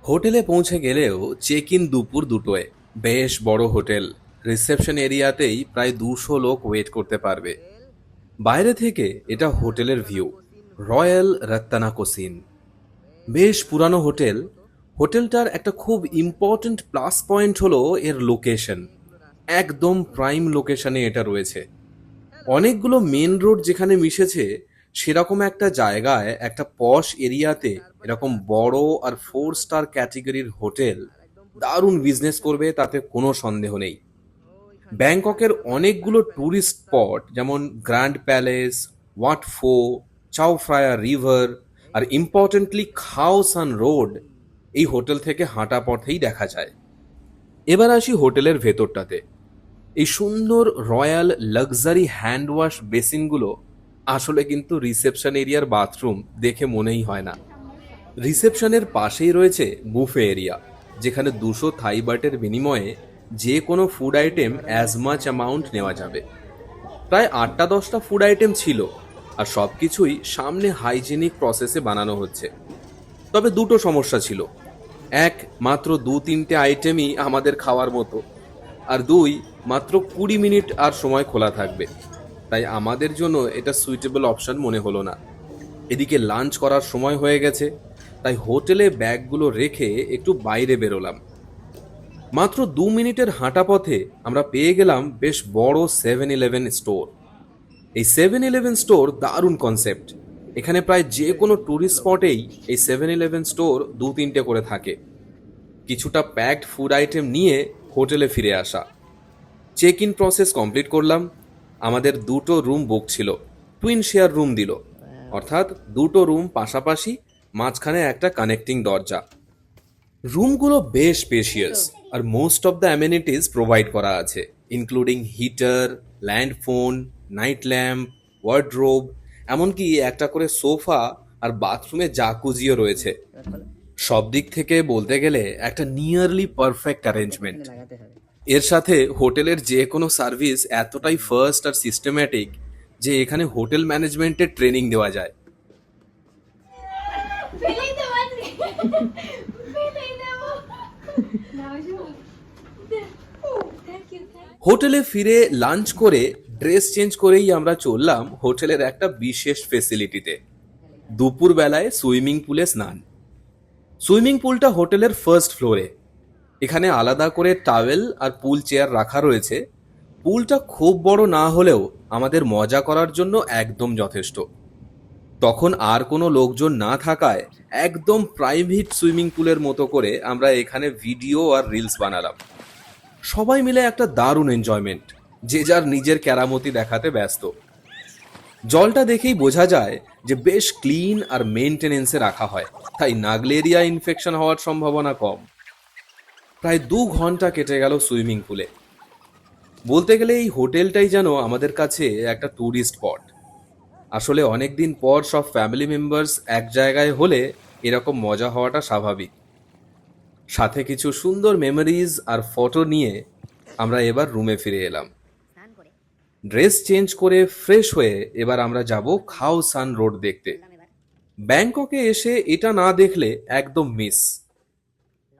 হোটেলে পৌঁছে গেলেও চেক ইন দুপুর দুটোয়। বেশ বড় হোটেল। রিসেপশন এরিয়াতেই প্রায় 200 লোক ওয়েট করতে পারবে। বাইরে থেকে এটা হোটেলের ভিউ। রয়্যাল রত্তানা কোসিন। বেশ পুরানো হোটেল। হোটেলটার একটা খুব ইম্পর্ট্যান্ট প্লাস পয়েন্ট হলো এর লোকেশন। একদম প্রাইম লোকেশনে এটা রয়েছে। অনেকগুলো মেন রোড যেখানে মিশেছে, সেরকম একটা জায়গায় একটা পশ এরিয়াতে এরকম বড় আর 4 স্টার ক্যাটেগরির হোটেল দারুণ বিজনেস করবে, তাতে কোনো সন্দেহ নেই। ব্যাংককের অনেকগুলো ট্যুরিস্ট স্পট যেমন গ্র্যান্ড প্যালেস, ওয়াট ফো, চাও ফ্রায়া রিভার আর ইম্পর্টেন্টলি খাও সান রোড এই হোটেল থেকে হাঁটা পথেই দেখা যায়। এবার আসি হোটেলের ভেতরটাতে। এই সুন্দর রয়্যাল লাক্সারি হ্যান্ড ওয়াশ বেসিনগুলো আসলে কিন্তু রিসেপশন এরিয়ার বাথরুম দেখে মনেই হয় না। রিসেপশনের পাশেই রয়েছে বুফে এরিয়া, যেখানে 200 থাই বাটের বিনিময়ে যে কোনো food item as much amount নেওয়া যাবে। প্রায় 8টা 10টা ফুড আইটেম ছিল, আর সব কিছুই সামনে হাইজেনিক প্রসেসে বানানো হচ্ছে। তবে দুটো সমস্যা ছিল। এক, মাত্র 2-3টে আইটেমই আমাদের খাওয়ার মতো। আর দুই, মাত্র 20 মিনিট আর সময় খোলা থাকবে, তাই আমাদের জন্য এটা সুইটেবল অপশন মনে হলো না। এদিকে লাঞ্চ করার সময় হয়ে গেছে, তাই হোটেলে ব্যাগগুলো রেখে একটু বাইরে বেরোলাম। মাত্র 2 মিনিটের হাঁটা পথে আমরা পেয়ে গেলাম বেশ বড় 7-Eleven স্টোর। এই 7-Eleven স্টোর দারুণ কনসেপ্ট। এখানে প্রায় যে কোনো ট্যুরিস্ট স্পটেই এই 7-Eleven স্টোর 2-3টে করে থাকে। কিছুটা প্যাকড ফুড আইটেম নিয়ে হোটেলে ফিরে আসা। চেক ইন প্রসেস কমপ্লিট করলাম। আমাদের দুটো রুম বুক ছিল। টুইন শেয়ার রুম দিল, অর্থাৎ দুটো রুম পাশাপাশি, মাঝখানে একটা কানেক্টিং দরজা। রুমগুলো বেশ স্পেশিয়াস, আর most of the amenities provide করা আছে, including heater, land phone, night lamp, wardrobe, এমনকি একটা করে সোফা আর বাথরুমে জাকুজিও রয়েছে। সব দিক থেকে বলতে গেলে একটা নিয়ারলি পারফেক্ট অ্যারেঞ্জমেন্ট। এর সাথে হোটেলের যে কোনো সার্ভিস এতটাই ফার্স্ট আর সিস্টেম্যাটিক যে এখানে হোটেল ম্যানেজমেন্টের ট্রেনিং দেওয়া যায়। ফেলেই তো মারলি ফেলেই দেবো থ্যাংক ইউ হোটেলে ফিরে লাঞ্চ করে ড্রেস চেঞ্জ করেই আমরা চললাম হোটেলের একটা বিশেষ ফেসিলিটিতে। দুপুর বেলায় সুইমিং পুলে স্নান। সুইমিং পুলটা হোটেলের ফার্স্ট ফ্লোরে। এখানে আলাদা করে টাওয়েল আর পুল চেয়ার রাখা রয়েছে। পুলটা খুব বড় না হলেও আমাদের মজা করার জন্য একদম যথেষ্ট। তখন আর কোনো লোকজন না থাকায় একদম প্রাইভেট সুইমিং পুলের মতো করে আমরা এখানে ভিডিও আর রিলস বানালাম। সবাই মিলে একটা দারুণ এনজয়মেন্ট, যে যার নিজের কেরামতি দেখাতে ব্যস্ত। জলটা দেখেই বোঝা যায় যে বেশ ক্লিন আর মেনটেনেন্সে রাখা হয়, তাই নাগলেরিয়া ইনফেকশন হওয়ার সম্ভাবনা কম। প্রায় 2 ঘন্টা কেটে গেল সুইমিং পুলে। বলতে গেলে এই হোটেলটাই যেন আমাদের কাছে একটা ট্যুরিস্ট স্পট। আসলে অনেকদিন পর সব ফ্যামিলি মেম্বার্স এক জায়গায় হলে এরকম মজা হওয়াটা স্বাভাবিক। সাথে কিছু সুন্দর মেমোরিজ আর ফটো নিয়ে আমরা এবার রুমে ফিরে এলাম। ড্রেস চেঞ্জ করে ফ্রেশ হয়ে এবার আমরা যাব খাও সান রোড দেখতে। ব্যাংককে এসে এটা না দেখলে একদম মিস।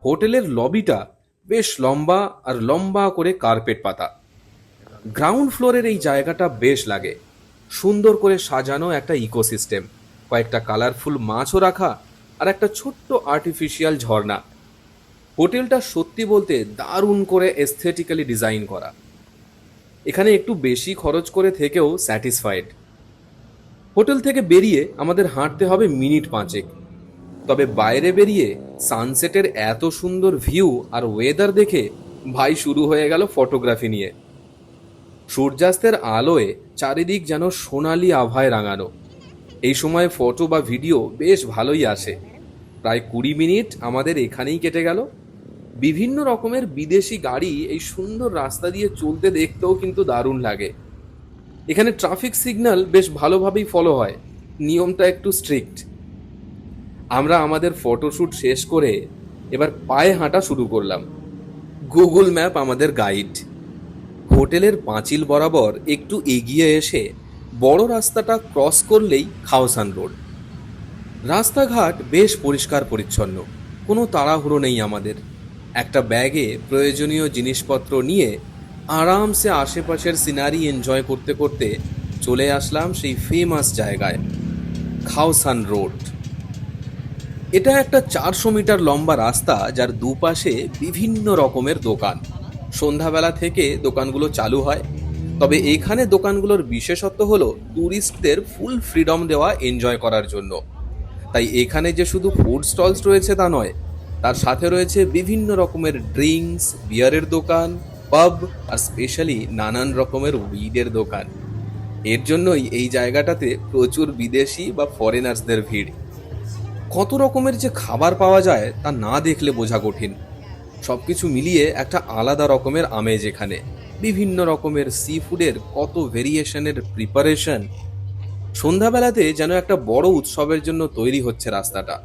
হোটেলের লবিটা বেশ লম্বা, আর লম্বা করে কার্পেট পাতা। গ্রাউন্ড ফ্লোরের এই জায়গাটা বেশ লাগে। সুন্দর করে সাজানো একটা ইকোসিস্টেম, কয়েকটা কালারফুল মাছও রাখা, আর একটা ছোট্ট আর্টিফিশিয়াল ঝর্ণা। হোটেলটা সত্যি বলতে দারুণ করে এস্থেটিক্যালি ডিজাইন করা। এখানে একটু বেশি খরচ করে থেকেও স্যাটিসফাইড। হোটেল থেকে বেরিয়ে আমাদের হাঁটতে হবে মিনিট 5। তবে বাইরে বেরিয়ে সানসেটের এত সুন্দর ভিউ আর ওয়েদার দেখে ভাই শুরু হয়ে গেল ফটোগ্রাফি নিয়ে। সূর্যাস্তের আলোয় চারিদিক যেন সোনালি আভায় রাঙানো। এই সময় ফটো বা ভিডিও বেশ ভালোই আসে। প্রায় 20 মিনিট আমাদের এখানেই কেটে গেল। বিভিন্ন রকমের বিদেশি গাড়ি এই সুন্দর রাস্তা দিয়ে চলতে দেখতেও কিন্তু দারুণ লাগে। এখানে ট্রাফিক সিগন্যাল বেশ ভালোভাবেই ফলো হয়, নিয়মটা একটু স্ট্রিক্ট। আমরা আমাদের ফটোশ্যুট শেষ করে এবার পায়ে হাঁটা শুরু করলাম। গুগল ম্যাপ আমাদের গাইড। হোটেলের পাঁচিল বরাবর একটু এগিয়ে এসে বড় রাস্তাটা ক্রস করলেই খাওসান রোড। রাস্তাঘাট বেশ পরিষ্কার পরিচ্ছন্ন, কোনো তাড়াহুড়ো নেই আমাদের। একটা ব্যাগে প্রয়োজনীয় জিনিসপত্র নিয়ে আরামসে আশেপাশের সিনারি এনজয় করতে করতে চলে আসলাম সেই ফেমাস জায়গায়, খাওসান রোড। এটা একটা 400 মিটার লম্বা রাস্তা, যার দুপাশে বিভিন্ন রকমের দোকান। সন্ধ্যাবেলা থেকে দোকানগুলো চালু হয়। তবে এখানে দোকানগুলোর বিশেষত্ব হলো ট্যুরিস্টদের ফুল ফ্রিডম দেওয়া এনজয় করার জন্য। তাই এখানে যে শুধু ফুড স্টলস রয়েছে তা নয়, তার সাথে রয়েছে বিভিন্ন রকমের ড্রিঙ্কস, বিয়ারের দোকান, পাব, আর স্পেশালি নানান রকমের উইডের দোকান। এর জন্যই এই জায়গাটাতে প্রচুর বিদেশি বা ফরেনার্সদের ভিড়। কত রকমের যে খাবার পাওয়া যায় তা না দেখলে বোঝা কঠিন। সবকিছু মিলিয়ে একটা আলাদা রকমের আমেজ এখানে। বিভিন্ন রকমের সি ফুডের কত ভেরিয়েশনের প্রিপারেশন। সন্ধ্যাবেলাতে যেন একটা বড় উৎসবের জন্য তৈরি হচ্ছে রাস্তাটা।